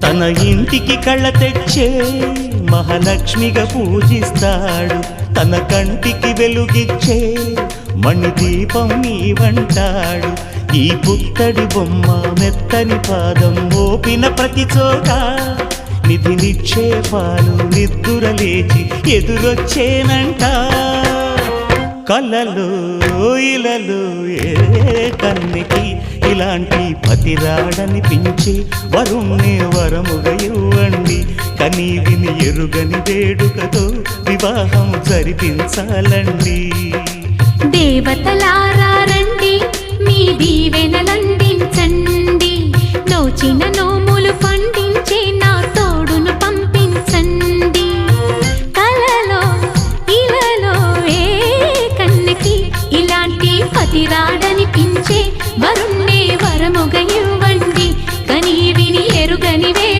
తన ఇంటికి కళ్ళ తెచ్చే మహాలక్ష్మిగా పూజిస్తాడు. తన కంటికి వెలుగిచ్చే మణిదీపం నీవంటాడు. ఈ పుత్తడి బొమ్మ మెత్తని పాదం మోపిన ప్రతి చోట నిధి నిక్షేపాలు నిద్దురలేచి ఎదురొచ్చేనంట. కళ్ళలో ఇలలో ఏ కన్నికి ఇలాంటి పతిరాడనిపించి వరుణ్ణి వరముగా ఇవ్వండి. కనీ విని ఎరుగని వేడుకతో వివాహం జరిపించాలండి. దేవతలారా రండి, మీ దీవెనలందించండి. నోచిన